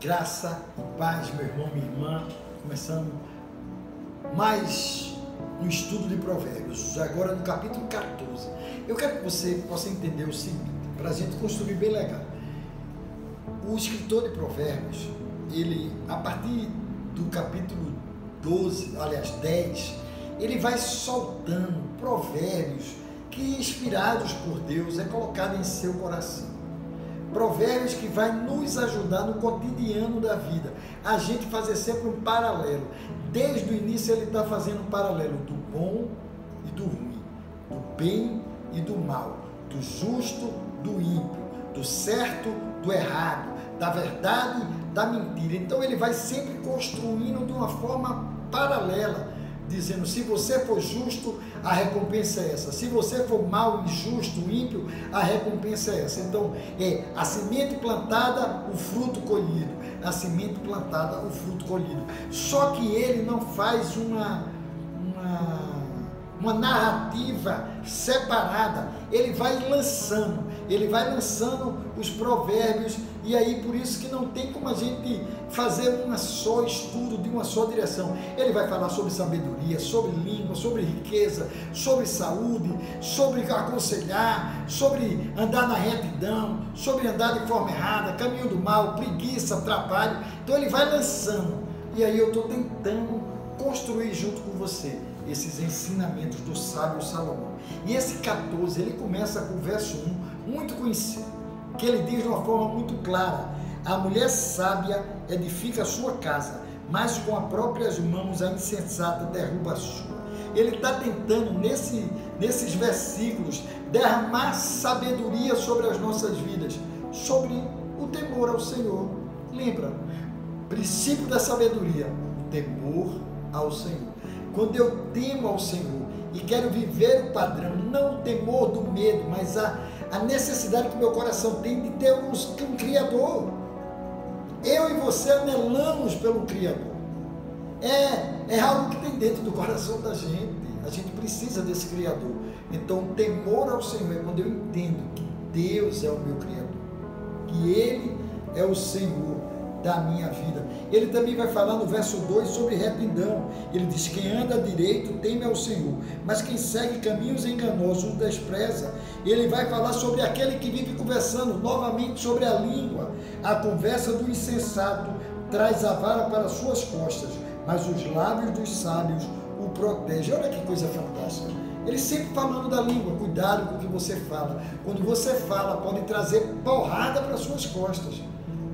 Graça e paz, meu irmão, minha irmã, começando mais um estudo de Provérbios, agora no capítulo 14. Eu quero que você possa entender o seguinte, para a gente construir bem legal. O escritor de Provérbios, ele, a partir do capítulo 12, aliás 10, ele vai soltando provérbios que, inspirados por Deus, é colocado em seu coração. Provérbios que vai nos ajudar no cotidiano da vida, a gente fazer sempre um paralelo. Desde o início ele está fazendo um paralelo do bom e do ruim, do bem e do mal, do justo, do ímpio, do certo, do errado, da verdade, da mentira. Então ele vai sempre construindo de uma forma paralela, dizendo: se você for justo, a recompensa é essa. Se você for mau, injusto, ímpio, a recompensa é essa. Então, é a semente plantada, o fruto colhido. A semente plantada, o fruto colhido. Só que ele não faz uma narrativa separada. Ele vai lançando os provérbios, e aí por isso que não tem como a gente fazer um só estudo de uma só direção. Ele vai falar sobre sabedoria, sobre língua, sobre riqueza, sobre saúde, sobre aconselhar, sobre andar na retidão, sobre andar de forma errada, caminho do mal, preguiça, trabalho. Então ele vai lançando, e aí eu estou tentando construir junto com você esses ensinamentos do sábio Salomão. E esse 14, ele começa com o verso 1, muito conhecido, que ele diz de uma forma muito clara: a mulher sábia edifica a sua casa, mas com as próprias mãos a insensata derruba a sua. Ele está tentando, nesses versículos, derramar sabedoria sobre as nossas vidas, sobre o temor ao Senhor. Lembra, princípio da sabedoria, o temor ao Senhor. Quando eu temo ao Senhor e quero viver o padrão, não o temor do medo, mas a necessidade que o meu coração tem de ter um Criador. Eu e você anelamos pelo Criador. É algo que tem dentro do coração da gente. A gente precisa desse Criador. Então, o temor ao Senhor é quando eu entendo que Deus é o meu Criador, que Ele é o Senhor da minha vida. Ele também vai falar no verso 2 sobre retidão. Ele diz: quem anda direito teme ao Senhor, mas quem segue caminhos enganosos o despreza. Ele vai falar sobre aquele que vive conversando, novamente sobre a língua. A conversa do insensato traz a vara para suas costas, mas os lábios dos sábios o protegem. Olha que coisa fantástica. Ele sempre falando da língua. Cuidado com o que você fala. Quando você fala, pode trazer porrada para suas costas,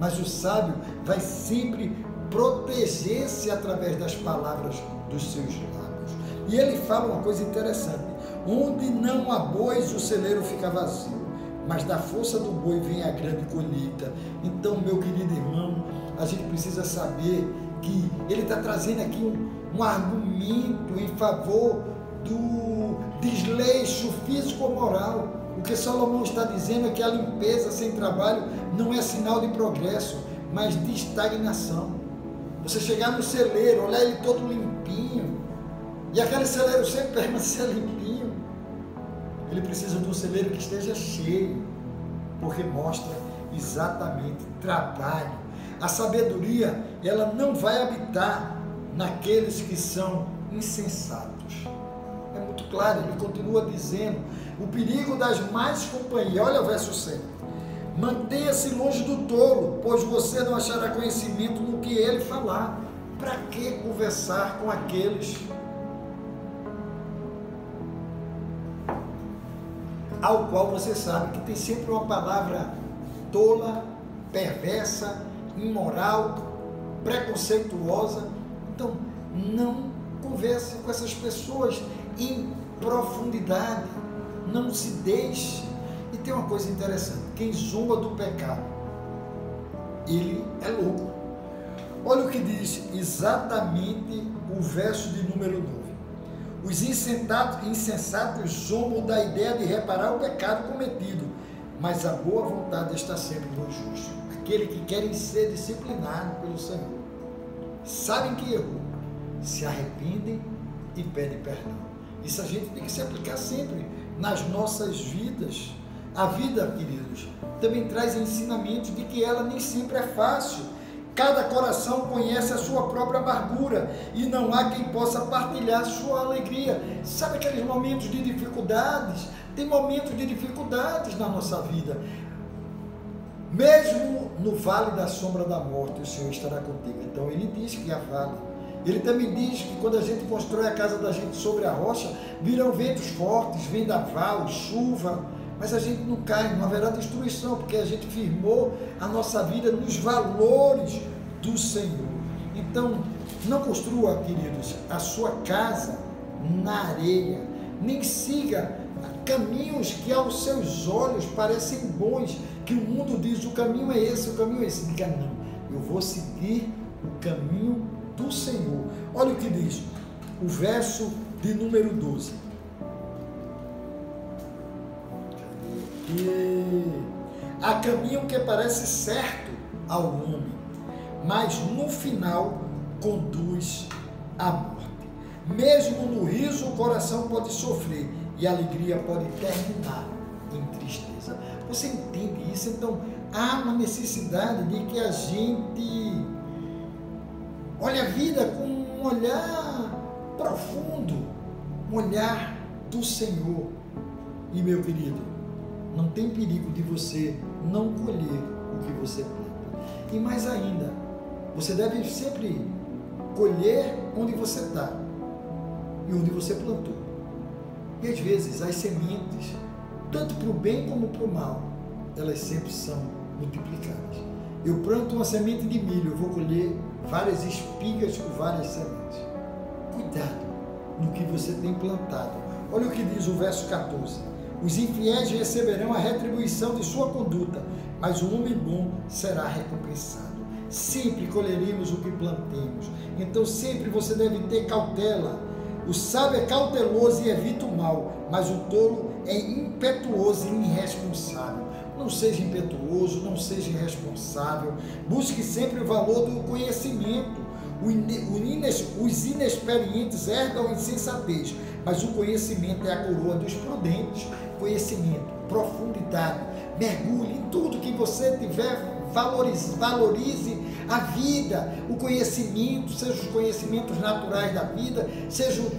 mas o sábio vai sempre proteger-se através das palavras dos seus lábios. E ele fala uma coisa interessante: onde não há bois, o celeiro fica vazio, mas da força do boi vem a grande colheita. Então, meu querido irmão, a gente precisa saber que ele está trazendo aqui um argumento em favor do desleixo físico-moral. O que Salomão está dizendo é que a limpeza sem trabalho não é sinal de progresso, mas de estagnação. Você chegar no celeiro, olhar ele todo limpinho, e aquele celeiro sempre permanecer limpinho, ele precisa de um celeiro que esteja cheio, porque mostra exatamente trabalho. A sabedoria, ela não vai habitar naqueles que são insensatos. É muito claro, ele continua dizendo o perigo das más companhias. Olha o verso 7. Mantenha-se longe do tolo, pois você não achará conhecimento no que ele falar. Para que conversar com aqueles ao qual você sabe que tem sempre uma palavra tola, perversa, imoral, preconceituosa? Então, não converse com essas pessoas em profundidade. Não se deixe. E tem uma coisa interessante: quem zomba do pecado, ele é louco. Olha o que diz exatamente o verso de número 9. Os insensatos zombam da ideia de reparar o pecado cometido, mas a boa vontade está sempre no justo. Aquele que querem ser disciplinado pelo Senhor, sabem que errou, se arrependem e pedem perdão. Isso a gente tem que se aplicar sempre nas nossas vidas. A vida, queridos, também traz ensinamentos de que ela nem sempre é fácil. Cada coração conhece a sua própria amargura e não há quem possa partilhar sua alegria. Sabe aqueles momentos de dificuldades? Tem momentos de dificuldades na nossa vida. Mesmo no vale da sombra da morte, o Senhor estará contigo. Então ele diz que há vale. Ele também diz que quando a gente constrói a casa da gente sobre a rocha, virão ventos fortes, vendaval, chuva, mas a gente não cai, não haverá destruição, porque a gente firmou a nossa vida nos valores do Senhor. Então, não construa, queridos, a sua casa na areia, nem siga caminhos que aos seus olhos parecem bons, que o mundo diz, o caminho é esse, o caminho é esse. Diga, não, eu vou seguir o caminho do Senhor. Olha o que diz o verso de número 12. Há caminho que parece certo ao homem, mas no final conduz à morte. Mesmo no riso o coração pode sofrer e a alegria pode terminar em tristeza. Você entende isso? Então há uma necessidade de que a gente olhe a vida com um olhar profundo, um olhar do Senhor. E meu querido, não tem perigo de você não colher o que você planta. E mais ainda, você deve sempre colher onde você está e onde você plantou. E às vezes as sementes, tanto para o bem como para o mal, elas sempre são multiplicadas. Eu planto uma semente de milho, eu vou colher várias espigas com várias sementes. Cuidado no que você tem plantado. Olha o que diz o verso 14. Os infiéis receberão a retribuição de sua conduta, mas o homem bom será recompensado. Sempre colheremos o que plantemos. Então sempre você deve ter cautela. O sábio é cauteloso e evita o mal, mas o tolo é impetuoso e irresponsável. Não seja impetuoso, não seja irresponsável. Busque sempre o valor do conhecimento. Os inexperientes herdam a insensatez, mas o conhecimento é a coroa dos prudentes. Conhecimento, profundidade, mergulhe em tudo que você tiver, valorize a vida, o conhecimento, seja os conhecimentos naturais da vida, seja os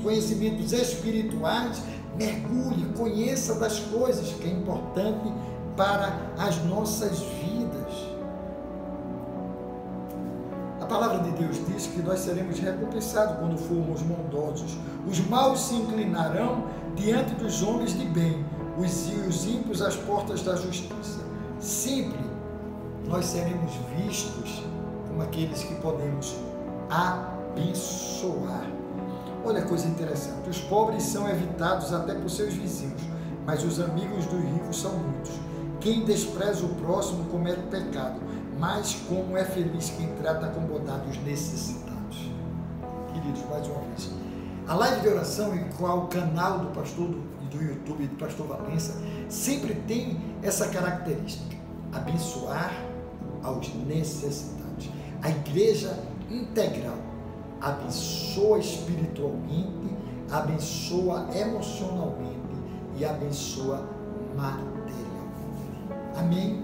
conhecimentos espirituais. Mergulhe, conheça das coisas que é importante para as nossas vidas. A palavra de Deus diz que nós seremos recompensados quando formos bondosos. Os maus se inclinarão diante dos homens de bem, os ímpios às portas da justiça. Sempre nós seremos vistos como aqueles que podemos abençoar. Olha que coisa interessante, os pobres são evitados até por seus vizinhos, mas os amigos dos ricos são muitos. Quem despreza o próximo comete pecado, mas como é feliz quem trata com bondade os necessitados. Queridos, mais uma vez, a live de oração e qual o canal do pastor do YouTube, do pastor Valença, sempre tem essa característica, abençoar aos necessitados. A igreja integral abençoa espiritualmente, abençoa emocionalmente e abençoa materialmente. Amém?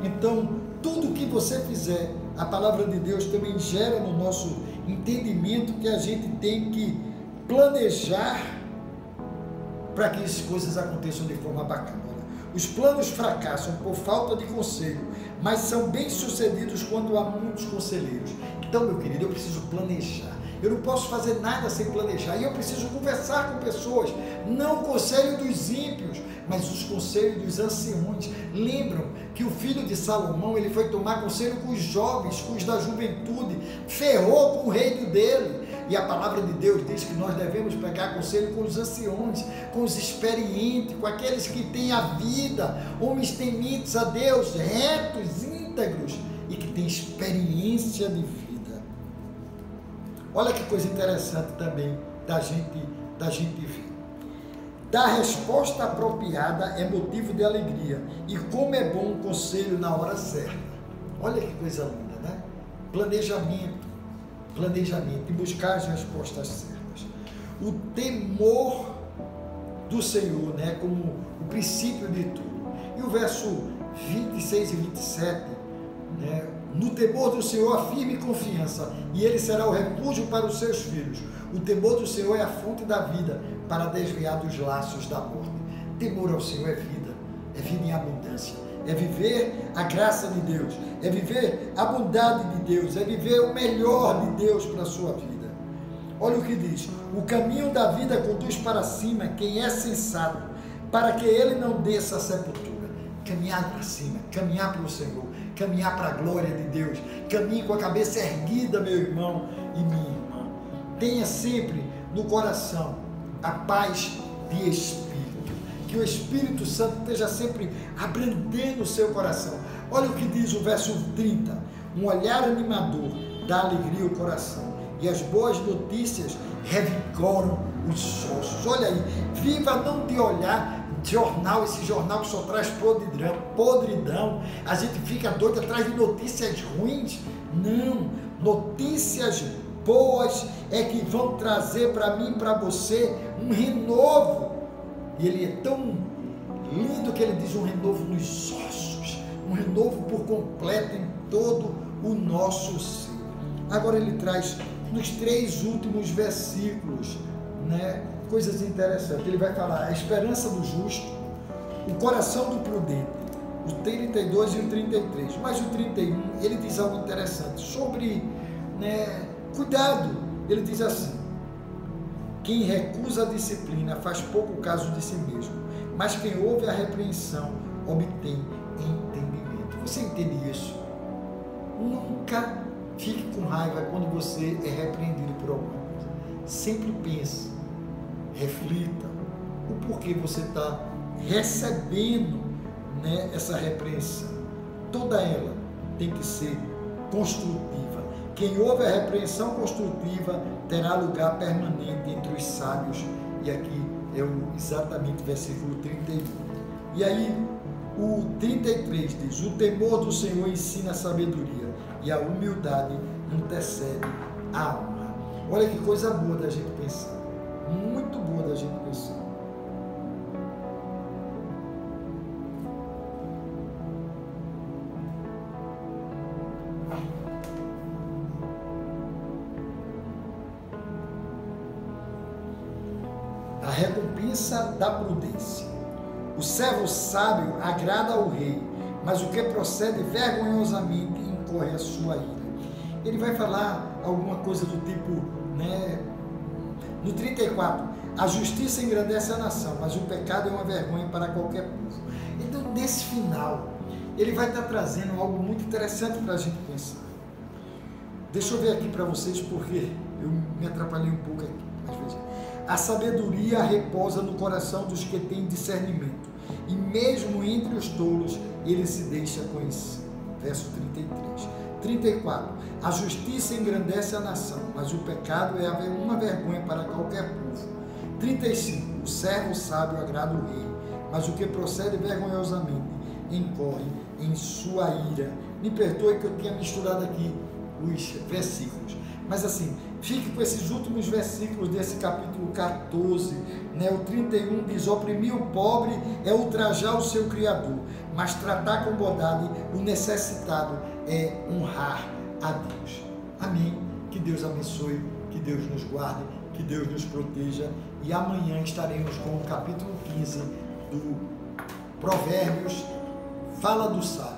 Então, tudo que você fizer, a palavra de Deus também gera no nosso entendimento que a gente tem que planejar para que as coisas aconteçam de forma bacana. Os planos fracassam por falta de conselho, mas são bem-sucedidos quando há muitos conselheiros. Então, meu querido, eu preciso planejar. Eu não posso fazer nada sem planejar. E eu preciso conversar com pessoas. Não o conselho dos ímpios, mas os conselhos dos anciões. Lembram que o filho de Salomão, ele foi tomar conselho com os jovens, com os da juventude, ferrou com o reino dele. E a palavra de Deus diz que nós devemos pegar conselho com os anciões, com os experientes, com aqueles que têm a vida, homens tementes a Deus, retos, íntegros e que têm experiência de vida. Olha que coisa interessante também da gente ver. Dar resposta apropriada é motivo de alegria. E como é bom um conselho na hora certa. Olha que coisa linda, né? Planejamento e buscar as respostas certas. O temor do Senhor, né? Como o princípio de tudo. E o verso 26 e 27, né? No temor do Senhor há firme confiança, e ele será o refúgio para os seus filhos. O temor do Senhor é a fonte da vida, para desviar dos laços da morte. Temor ao Senhor é vida em abundância, é viver a graça de Deus, é viver a bondade de Deus, é viver o melhor de Deus para a sua vida. Olha o que diz: o caminho da vida conduz para cima quem é sensato, para que ele não desça a sepultura. Caminhar para cima, caminhar para o Senhor, caminhar para a glória de Deus. Caminhe com a cabeça erguida, meu irmão e minha irmã. Tenha sempre no coração a paz de espírito, que o Espírito Santo esteja sempre abrandando o seu coração. Olha o que diz o verso 30: um olhar animador dá alegria ao coração, e as boas notícias revigoram os ossos. Olha aí, viva não de olhar jornal, esse jornal que só traz podridão, a gente fica doido atrás de notícias ruins. Não, notícias boas é que vão trazer para mim e para você um renovo. E ele é tão lindo que ele diz um renovo nos ossos, um renovo por completo em todo o nosso ser. Agora ele traz nos 3 últimos versículos, coisas interessantes. Ele vai falar a esperança do justo, o coração do prudente, o 32 e o 33, mas o 31 ele diz algo interessante sobre cuidado. Ele diz assim: quem recusa a disciplina faz pouco caso de si mesmo, mas quem ouve a repreensão obtém entendimento. Você entende isso? Nunca fique com raiva quando você é repreendido por alguma coisa. Sempre pense, reflita o porquê você está recebendo essa repreensão. Toda ela tem que ser construtiva. Quem ouve a repreensão construtiva terá lugar permanente entre os sábios. E aqui é exatamente o versículo 31. E aí o 33 diz: o temor do Senhor ensina a sabedoria, e a humildade antecede a honra. Olha que coisa boa da gente pensar. Muito boa da gente pensar. A recompensa da prudência. O servo sábio agrada ao rei, mas o que procede vergonhosamente incorre a sua ira. Ele vai falar alguma coisa do tipo, no 34, a justiça engrandece a nação, mas o pecado é uma vergonha para qualquer povo. Então, nesse final, ele vai estar trazendo algo muito interessante para a gente pensar. Deixa eu ver aqui para vocês, porque eu me atrapalhei um pouco aqui, mas veja. A sabedoria repousa no coração dos que têm discernimento, e mesmo entre os tolos ele se deixa conhecer. Verso 33. 34. A justiça engrandece a nação, mas o pecado é uma vergonha para qualquer povo. 35. O servo sábio agrada o rei, mas o que procede vergonhosamente incorre em sua ira. Me perdoe que eu tinha misturado aqui os versículos, mas assim, fique com esses últimos versículos desse capítulo 14, o 31 diz: oprimir o pobre é ultrajar o seu Criador, mas tratar com bondade o necessitado é honrar a Deus. Amém? Que Deus abençoe, que Deus nos guarde, que Deus nos proteja, e amanhã estaremos com o capítulo 15 do Provérbios, fala do sábio.